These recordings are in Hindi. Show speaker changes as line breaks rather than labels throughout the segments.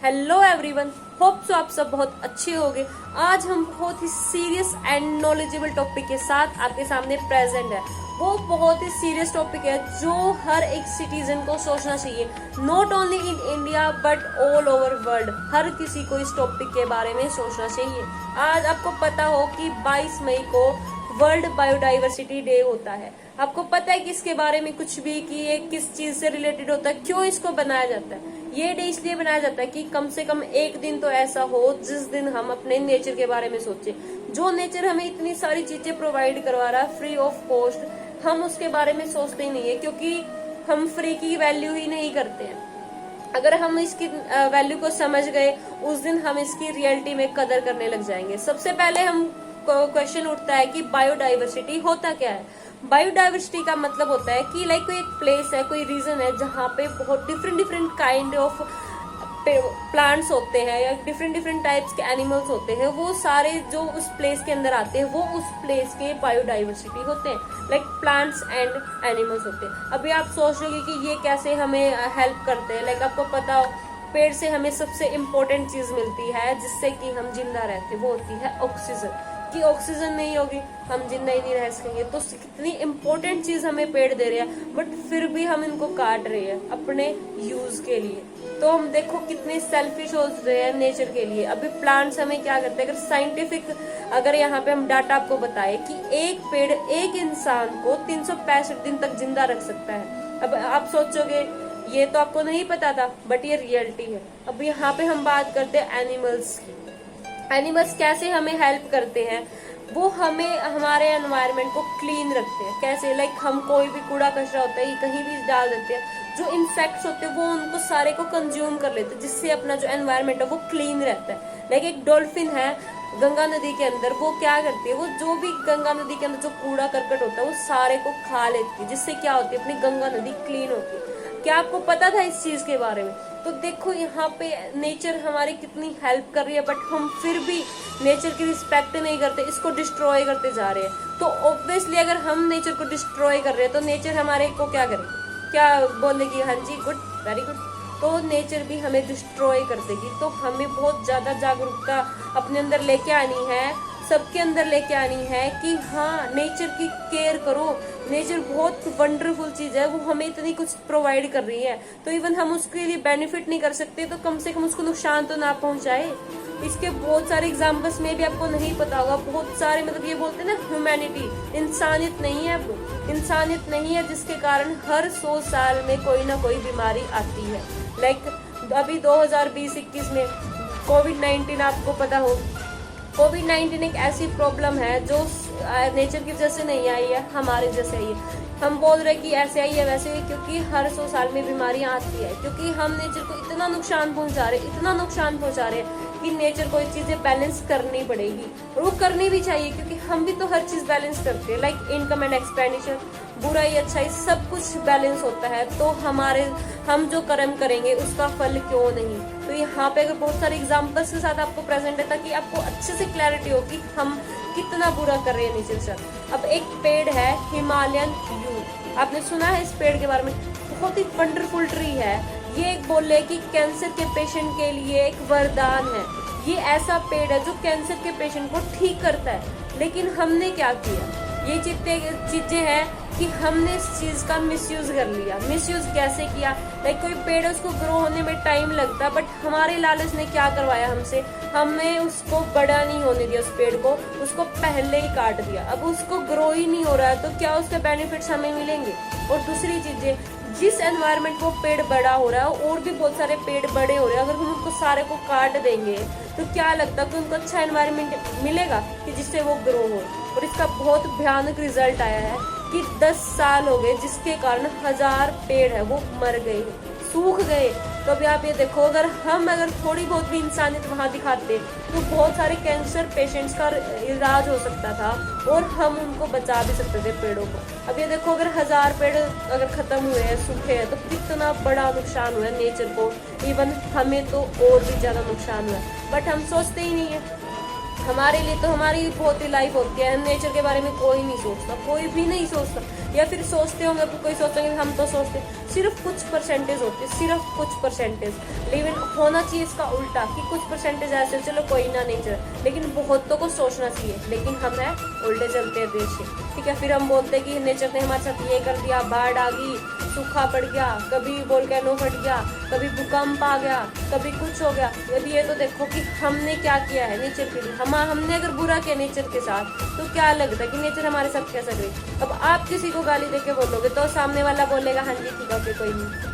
हेलो एवरीवन, होप सो आप सब बहुत अच्छे होंगे। आज हम बहुत ही सीरियस एंड नॉलेजेबल टॉपिक के साथ आपके सामने प्रेजेंट है। वो बहुत ही सीरियस टॉपिक है जो हर एक सिटीजन को सोचना चाहिए, not only in India but all over world. हर किसी को इस टॉपिक के बारे में सोचना चाहिए। आज आपको पता हो कि 22 मई को वर्ल्ड बायोडाइवर्सिटी डे होता है। आपको पता है कि इसके बारे में कुछ भी, कि ये किस चीज से रिलेटेड होता है, क्यों इसको बनाया जाता है। ये डे इसलिए बनाया जाता है कि कम से कम एक दिन तो ऐसा हो जिस दिन हम अपने नेचर के बारे में सोचें। जो नेचर हमें इतनी सारी चीजें प्रोवाइड करवा रहा है फ्री ऑफ कॉस्ट, हम उसके बारे में सोचते ही नहीं है, क्योंकि हम फ्री की वैल्यू ही नहीं करते हैं। अगर हम इसकी वैल्यू को समझ गए, उस दिन हम इसकी रियलिटी में कदर करने लग जाएंगे। सबसे पहले हम क्वेश्चन उठता है कि बायोडाइवर्सिटी होता क्या है। बायोडाइवर्सिटी का मतलब होता है कि लाइक कोई एक प्लेस है, कोई रीजन है जहाँ पे बहुत डिफरेंट काइंड ऑफ प्लांट्स होते हैं या डिफरेंट टाइप्स के एनिमल्स होते हैं। वो सारे जो उस प्लेस के अंदर आते हैं वो उस प्लेस के बायोडाइवर्सिटी होते हैं, लाइक प्लांट्स एंड एनिमल्स होते हैं। अभी आप सोच रहे कि ये कैसे हमें हेल्प करते हैं। लाइक आपको पता हो, पेड़ से हमें सबसे इम्पोर्टेंट चीज मिलती है जिससे कि हम जिंदा रहते हैं, वो होती है ऑक्सीजन। कि ऑक्सीजन नहीं होगी हम जिंदा ही नहीं रह सकेंगे। तो कितनी इम्पोर्टेंट चीज हमें पेड़ दे रहे हैं, बट फिर भी हम इनको काट रहे हैं अपने यूज के लिए। तो हम देखो कितने सेल्फिश हो रहे हैं नेचर के लिए। अभी प्लांट्स हमें क्या करते हैं, अगर साइंटिफिक अगर यहाँ पे हम डाटा आपको बताए कि एक पेड़ एक इंसान को 365 दिन तक जिंदा रख सकता है। अब आप सोचोगे ये तो आपको नहीं पता था, बट ये रियलिटी है। अब यहाँ पे हम बात करते हैं एनिमल्स की। एनिमल्स कैसे हमें हेल्प करते हैं, वो हमें हमारे एनवायरनमेंट को क्लीन रखते हैं। कैसे, लाइक हम कोई भी कूड़ा कचरा होता है ये कहीं भी डाल देते हैं, जो इंसेक्ट्स होते हैं वो उनको सारे को कंज्यूम कर लेते हैं, जिससे अपना जो एनवायरनमेंट है वो क्लीन रहता है। लाइक एक डॉल्फिन है गंगा नदी के अंदर, वो क्या करती है, वो जो भी गंगा नदी के अंदर जो कूड़ा करकट होता है वो सारे को खा लेती है, जिससे क्या होती है, अपनी गंगा नदी क्लीन होती है। क्या आपको पता था इस चीज के बारे में? तो देखो यहाँ पे नेचर हमारी कितनी हेल्प कर रही है, बट हम फिर भी नेचर की रिस्पेक्ट नहीं करते, इसको डिस्ट्रॉय करते जा रहे हैं। तो ऑब्वियसली अगर हम नेचर को डिस्ट्रॉय कर रहे हैं तो नेचर हमारे को क्या करेगी, क्या बोलेगी, हाँ जी गुड, वेरी गुड। तो नेचर भी हमें डिस्ट्रॉय कर देगी। तो हमें बहुत ज्यादा जागरूकता अपने अंदर लेके आनी है, सबके अंदर लेके आनी है कि हाँ नेचर की केयर करो। नेचर बहुत वंडरफुल चीज है, वो हमें इतनी कुछ प्रोवाइड कर रही है, तो इवन हम उसके लिए बेनिफिट नहीं कर सकते तो कम से कम उसको नुकसान तो ना पहुंचाए। इसके बहुत सारे एग्जाम्पल्स में भी आपको नहीं पता होगा, बहुत सारे, मतलब ये बोलते हैं ना ह्यूमैनिटी, इंसानियत नहीं है, वो इंसानियत नहीं है, जिसके कारण हर 100 साल में कोई ना कोई बीमारी आती है। लाइक अभी 2020-21 में कोविड-19 आपको पता हो, कोविड-19 एक ऐसी प्रॉब्लम है जो नेचर की वजह से नहीं आई है, हमारे जैसे आई है। हम बोल रहे कि ऐसे आई है वैसे ही, क्योंकि हर 100 साल में बीमारियां आती है, क्योंकि हम नेचर को इतना नुकसान पहुंचा रहे, इतना नुकसान पहुंचा रहे कि नेचर को ये चीजें बैलेंस करनी पड़ेगी, और वो करनी भी चाहिए, क्योंकि हम भी तो हर चीज बैलेंस करते हैं। लाइक इनकम एंड एक्सपेंडिचर, बुराई अच्छाई, सब कुछ बैलेंस होता है। तो हम जो कर्म करेंगे उसका फल क्यों नहीं। तो यहाँ पे अगर बहुत सारे एग्जाम्पल्स के साथ आपको प्रेजेंट है, ताकि आपको अच्छे से क्लैरिटी हो कि हम कितना बुरा कर रहे हैं नेचर से। अब एक पेड़ है हिमालयन यू, आपने सुना है इस पेड़ के बारे में? बहुत ही वंडरफुल ट्री है। ये एक बोले कि कैंसर के पेशेंट के लिए एक वरदान है। ये ऐसा पेड़ है जो कैंसर के पेशेंट को ठीक करता है। लेकिन हमने क्या किया, ये चीजें हैं कि हमने इस चीज का मिसयूज कर लिया। मिसयूज कैसे किया, लाइक कोई पेड़ उसको ग्रो होने में टाइम लगता, बट हमारे लालच ने क्या करवाया हमसे, हमें उसको बड़ा नहीं होने दिया, उस पेड़ को उसको पहले ही काट दिया। अब उसको ग्रो ही नहीं हो रहा है, तो क्या उसके बेनिफिट्स हमें मिलेंगे? और दूसरी चीजें, जिस एनवायरनमेंट वो पेड़ बड़ा हो रहा है, और भी बहुत सारे पेड़ बड़े हो रहे हैं, अगर हम उनको सारे को काट देंगे तो क्या लगता है कि उनको अच्छा एनवायरनमेंट मिलेगा कि जिससे वो ग्रो हो। और इसका बहुत भयानक रिजल्ट आया है कि 10 साल हो गए जिसके कारण 1000 पेड़ है वो मर गए, सूख गए। तो अभी आप ये देखो, अगर थोड़ी बहुत भी इंसानियत वहां दिखाते तो बहुत सारे कैंसर पेशेंट्स का इलाज हो सकता था, और हम उनको बचा भी सकते थे पेड़ों को। अब ये देखो, अगर 1000 पेड़ अगर खत्म हुए हैं, सूखे हैं, तो कितना बड़ा नुकसान हुआ है नेचर को। इवन हमें तो और भी ज्यादा नुकसान हुआ है, बट हम सोचते ही नहीं है। हमारे लिए तो हमारी बहुत ही लाइफ होती है, नेचर के बारे में कोई नहीं सोचता, कोई भी नहीं सोचता। या फिर सोचते होंगे, कोई सोचेंगे हम तो सोचते, सिर्फ कुछ परसेंटेज होते, सिर्फ कुछ परसेंटेज। लेकिन होना चाहिए इसका उल्टा कि कुछ परसेंटेज ऐसे चलो कोई ना नेचर, लेकिन बहुतों को सोचना चाहिए। लेकिन हम है उल्टे चलते हैं देश के, ठीक है। फिर हम बोलते हैं कि नेचर ने हमारे साथ ये कर दिया, बाढ़ आ गई, सूखा पड़ गया, कभी वोल्केनो फट गया, कभी भूकंप आ गया, कभी कुछ हो गया। अब ये तो देखो कि हमने क्या किया है नेचर के लिए। हमने अगर बुरा किया नेचर के साथ तो क्या लगता है कि नेचर हमारे साथ कैसा करे। अब आप किसी को गाली देके बोलोगे तो सामने वाला बोलेगा हाँ जी ठीक है कोई नहीं।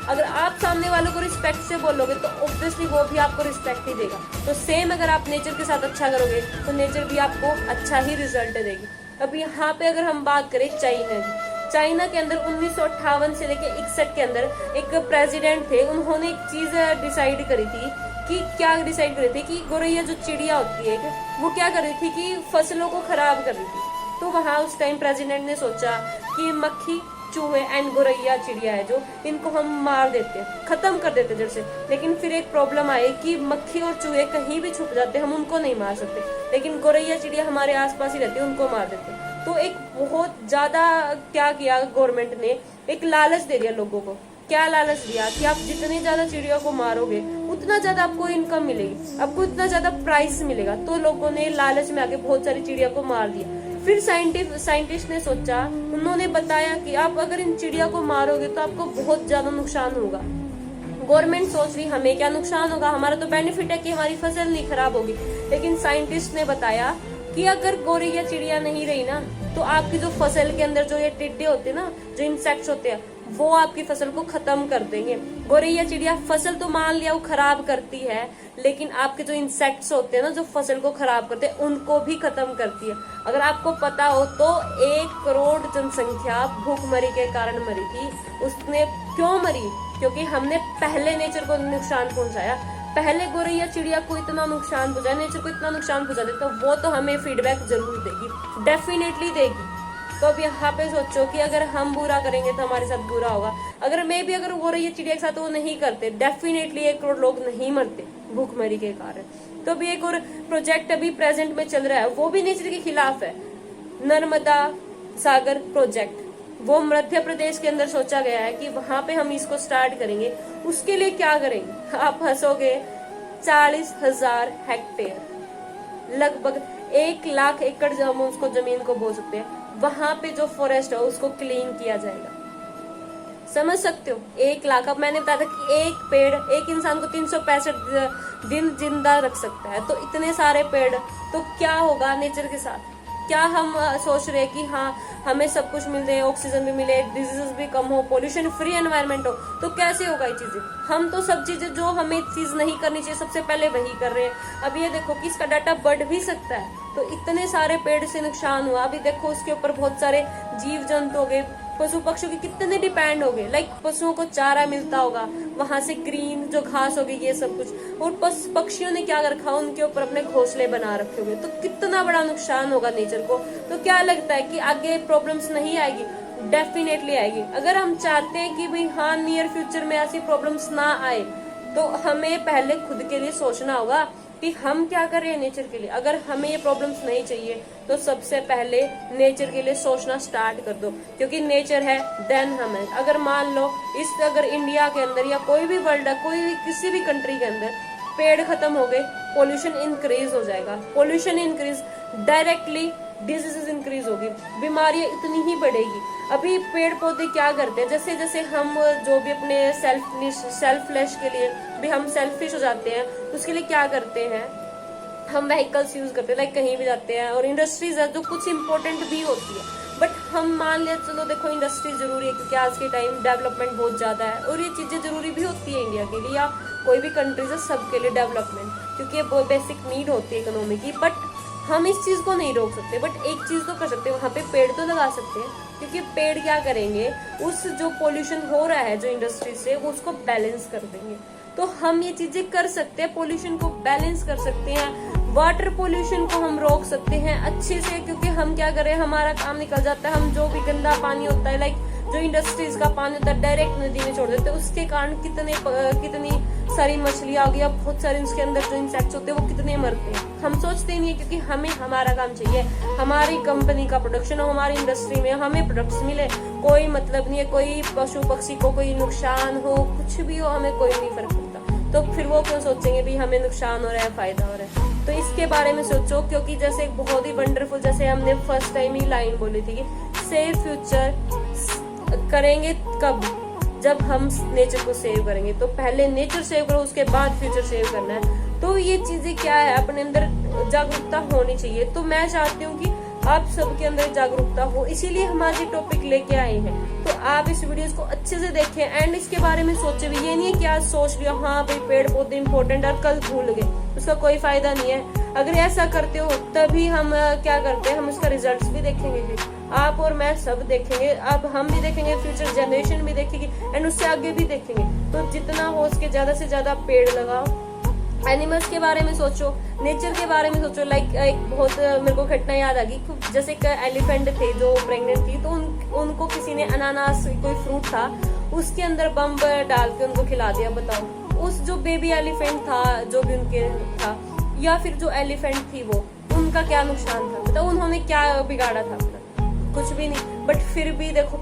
अगर आप सामने वालों को रिस्पेक्ट से बोलोगे तो ऑब्वियसली वो भी आपको रिस्पेक्ट ही देगा। तो सेम अगर आप नेचर के साथ अच्छा करोगे तो नेचर भी आपको अच्छा ही रिजल्ट देगी। अब यहाँ पे अगर हम बात करें चाइना की, चाइना के अंदर 1958 से लेके 61 के अंदर एक प्रेसिडेंट थे, उन्होंने एक चीज डिसाइड करी थी कि क्या डिसाइड करी थी कि गौरैया जो चिड़िया होती है वो क्या कर रही थी कि फसलों को खराब कर रही थी। तो वहां उस टाइम प्रेसिडेंट ने सोचा कि मक्खी, चूहे एंड गौरैया चिड़िया है जो, इनको हम मार देते हैं, खत्म कर देते जड़ से। लेकिन फिर एक प्रॉब्लम आई कि मक्खी और चूहे कहीं भी छुप जाते, हम उनको नहीं मार सकते, लेकिन गौरैया चिड़िया हमारे आसपास ही रहती है, उनको मार देते। तो एक बहुत ज्यादा क्या किया गवर्नमेंट ने, एक लालच दे दिया लोगों को। क्या लालच दिया कि आप जितनी ज्यादा चिड़िया को मारोगे उतना ज्यादा आपको इनकम मिलेगी, आपको इतना ज्यादा प्राइस मिलेगा। तो लोगों ने लालच में आके बहुत सारी चिड़िया को मार दिया। फिर साइंटिस्ट ने सोचा, उन्होंने बताया कि आप अगर इन चिड़िया को मारोगे तो आपको बहुत ज्यादा नुकसान होगा। गवर्नमेंट सोच रही हमें क्या नुकसान होगा, हमारा तो बेनिफिट है कि हमारी फसल नहीं खराब होगी। लेकिन साइंटिस्ट ने बताया कि अगर गौरैया चिड़िया नहीं रही ना तो आपकी जो फसल के अंदर जो ये टिड्डे होते हैं ना, जो इंसेक्ट्स होते हैं, वो आपकी फसल को खत्म कर देंगे। गौरैया चिड़िया फसल तो मान लिया वो खराब करती है, लेकिन आपके जो इंसेक्ट्स होते हैं ना, जो फसल को खराब करते हैं, उनको भी खत्म करती है। अगर आपको पता हो तो 1 करोड़ जनसंख्या भूखमरी के कारण मरी थी। उसने क्यों मरी? क्योंकि हमने पहले नेचर को नुकसान पहुंचाया। पहले गौरैया चिड़िया को इतना नुकसान पहुंचा, नेचर को इतना नुकसान पहुंचा देता, तो वो तो हमें फीडबैक जरूर देगी, डेफिनेटली देगी। तो अब यहाँ पे सोचो कि अगर हम बुरा करेंगे तो हमारे साथ बुरा होगा। अगर मैं भी अगर गौरैया चिड़िया के साथ वो नहीं करते, डेफिनेटली 1 करोड़ लोग नहीं मरते भूखमरी के कारण। तो अभी एक और प्रोजेक्ट अभी प्रेजेंट में चल रहा है, वो भी नेचर के खिलाफ है, नर्मदा सागर प्रोजेक्ट। वो मध्य प्रदेश के अंदर सोचा गया है कि वहां पे हम इसको स्टार्ट करेंगे। उसके लिए क्या करेंगे, आप हंसोगे, 40,000 हेक्टेयर, लगभग 1 लाख एकड़ जो हम उसको जमीन को बोल सकते हैं, वहां पे जो फॉरेस्ट है उसको क्लीन किया जाएगा। समझ सकते हो, 1 लाख। अब मैंने बताया था कि एक पेड़ एक इंसान को 365 दिन जिंदा रख सकता है, तो इतने सारे पेड़, तो क्या होगा नेचर के साथ। क्या हम सोच रहे हैं कि हाँ हमें सब कुछ मिल जाए, ऑक्सीजन भी मिले, डिजीजेस भी कम हो, पोल्यूशन फ्री एनवायरनमेंट हो, तो कैसे होगा ये चीजें। हम तो सब चीजें जो हमें चीज नहीं करनी चाहिए सबसे पहले वही कर रहे हैं। अब ये देखो कि इसका डाटा बढ़ भी सकता है, तो इतने सारे पेड़ से नुकसान हुआ। अभी देखो उसके ऊपर बहुत सारे जीव जंतु हो गए, पशु पक्षियों के कितने डिपेंड हो गए। लाइक पशुओं को चारा मिलता होगा, वहां से ग्रीन जो घास होगी, ये सब कुछ, और पक्षियों ने क्या रखा, उनके ऊपर अपने घोंसले बना रखे होंगे, तो कितना बड़ा नुकसान होगा नेचर को। तो क्या लगता है कि आगे प्रॉब्लम्स नहीं आएगी? डेफिनेटली आएगी। अगर हम चाहते हैं कि भाई हाँ नियर फ्यूचर में ऐसी प्रॉब्लम्स ना आए, तो हमें पहले खुद के लिए सोचना होगा कि हम क्या कर रहे हैं नेचर के लिए। अगर हमें ये प्रॉब्लम्स नहीं चाहिए तो सबसे पहले नेचर के लिए सोचना स्टार्ट कर दो, क्योंकि नेचर है देन हम है। अगर मान लो अगर इंडिया के अंदर या कोई भी वर्ल्ड है, कोई भी किसी भी कंट्री के अंदर पेड़ खत्म हो गए, पोल्यूशन इंक्रीज हो जाएगा। Pollution increase, directly diseases increase होगी, बीमारियां इतनी ही बढ़ेगी। अभी पेड़ पौधे क्या करते हैं, जैसे जैसे हम जो भी अपने सेल्फलेस के लिए भी हम सेल्फिश हो जाते हैं, उसके लिए क्या करते हैं, हम व्हीकल्स यूज करते हैं, लाइक कहीं भी जाते हैं, और इंडस्ट्रीज है जो कुछ इंपॉर्टेंट भी होती है। बट हम मान लिया चलो देखो इंडस्ट्री जरूरी है, क्योंकि आज के टाइम डेवलपमेंट बहुत ज्यादा है, और ये चीजें जरूरी भी होती है इंडिया के लिए या कोई भी कंट्रीज है, सबके लिए डेवलपमेंट, क्योंकि ये बहुत बेसिक नीड होती है इकोनॉमी की। बट हम इस चीज को नहीं रोक सकते, बट एक चीज तो कर सकते हैं, वहां पे पेड़ तो लगा सकते हैं, क्योंकि पेड़ क्या करेंगे, उस जो पोल्यूशन हो रहा है जो इंडस्ट्री से, वो उसको बैलेंस कर देंगे। तो हम ये चीजें कर सकते हैं, पोल्यूशन को बैलेंस कर सकते हैं, वाटर पोल्यूशन को हम रोक सकते हैं अच्छे से, क्योंकि हम क्या करें, हमारा काम निकल जाता है, हम जो भी गंदा पानी होता है, लाइक जो इंडस्ट्रीज का पानी होता है डायरेक्ट नदी में छोड़ देते हैं, उसके कारण कितनी सारी मछलियां आ गई, बहुत सारे उसके अंदर जो इंसेक्ट्स होते हैं वो कितने मरते हैं। हम सोचते ही नहीं है, क्योंकि हमें हमारा काम चाहिए, हमारी कंपनी का प्रोडक्शन हो, हमारी इंडस्ट्री में हमें प्रोडक्ट्स मिले, कोई मतलब नहीं है, कोई पशु पक्षी को कोई नुकसान हो, कुछ भी हो, हमें कोई नहीं फर्क पड़ता। तो फिर वो क्यों सोचेंगे भी हमें नुकसान हो रहा है फायदा हो रहा है। तो इसके बारे में सोचो, क्योंकि जैसे एक बहुत ही वंडरफुल, जैसे हमने फर्स्ट टाइम ही लाइन बोली थी कि सेव फ्यूचर करेंगे कब, जब हम नेचर को सेव करेंगे। तो पहले नेचर सेव करो, उसके बाद फ्यूचर सेव करना है। तो ये चीजें क्या है, अपने अंदर जागरूकता होनी चाहिए। तो मैं चाहती हूँ कि आप सबके अंदर जागरूकता हो, इसीलिए हम आज ये टॉपिक लेके आए हैं। तो आप इस वीडियोस को अच्छे से देखें एंड इसके बारे में सोचे भी। ये नहीं है कि आज सोच लिया हाँ भाई पेड़ पौधे इंपॉर्टेंट और कल भूल गए, उसका कोई फायदा नहीं है। अगर ऐसा करते हो तभी हम क्या करते हैं, हम उसका रिजल्ट भी देखेंगे, फिर आप और मैं सब देखेंगे, अब हम भी देखेंगे, फ्यूचर जनरेशन भी देखेगी एंड उससे आगे भी देखेंगे। तो जितना हो सके ज्यादा से ज्यादा पेड़ लगाओ, एनिमल्स के बारे में सोचो, नेचर के बारे में सोचो। लाइक एक बहुत मेरे को घटना याद आ गई, जैसे एक एलिफेंट थे जो प्रेग्नेंट थी, तो उनको किसी ने अनानास कोई फ्रूट था उसके अंदर बम डाल के उनको खिला दिया। बताओ उस जो बेबी एलिफेंट था, जो भी उनके था, या फिर जो एलिफेंट थी वो, उनका क्या नुकसान था? बताओ उन्होंने क्या बिगाड़ा था अपना? कुछ भी नहीं। बट फिर भी देखो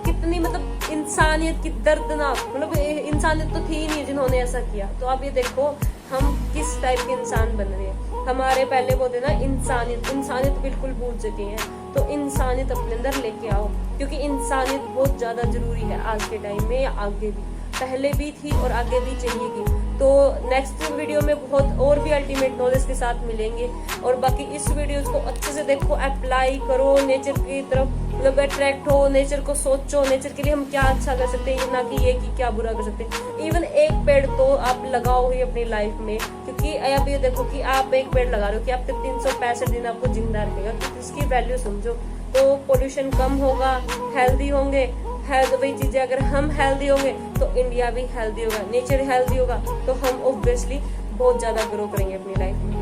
कितनी मतलब इंसानियत की दर्दनाक, मतलब इंसानियत तो थी ही नहीं जिन्होंने ऐसा किया। तो अब ये देखो हम किस टाइप के इंसान बन रहे हैं। हमारे पहले वो थे ना इंसानियत बिल्कुल भूल चुके हैं। तो इंसानियत अपने अंदर लेके आओ, क्योंकि इंसानियत बहुत ज्यादा जरूरी है आज के टाइम में, या आगे भी, पहले भी थी और आगे भी चाहिएगी। तो नेक्स्ट वीडियो में बहुत और भी अल्टीमेट नॉलेज के साथ मिलेंगे। और बाकी इस वीडियो को अच्छे से देखो, अप्लाई करो, नेचर की तरफ मतलब अट्रैक्ट हो, नेचर को सोचो, नेचर के लिए हम क्या अच्छा कर सकते हैं, ना कि ये कि क्या बुरा कर सकते हैं। इवन एक पेड़ तो आप लगाओ ही अपनी लाइफ में, क्योंकि अब ये देखो कि आप एक पेड़ लगा रहे हो कि आप 365 दिन आपको जिंदा रखेगा, तो इसकी वैल्यू समझो। तो पोल्यूशन कम होगा, हेल्दी होंगे, हेल्थ वही चीजें, अगर हम हेल्दी होंगे तो इंडिया भी हेल्दी होगा, नेचर हेल्दी होगा, तो हम ऑब्वियसली बहुत ज्यादा ग्रो करेंगे अपनी लाइफ में।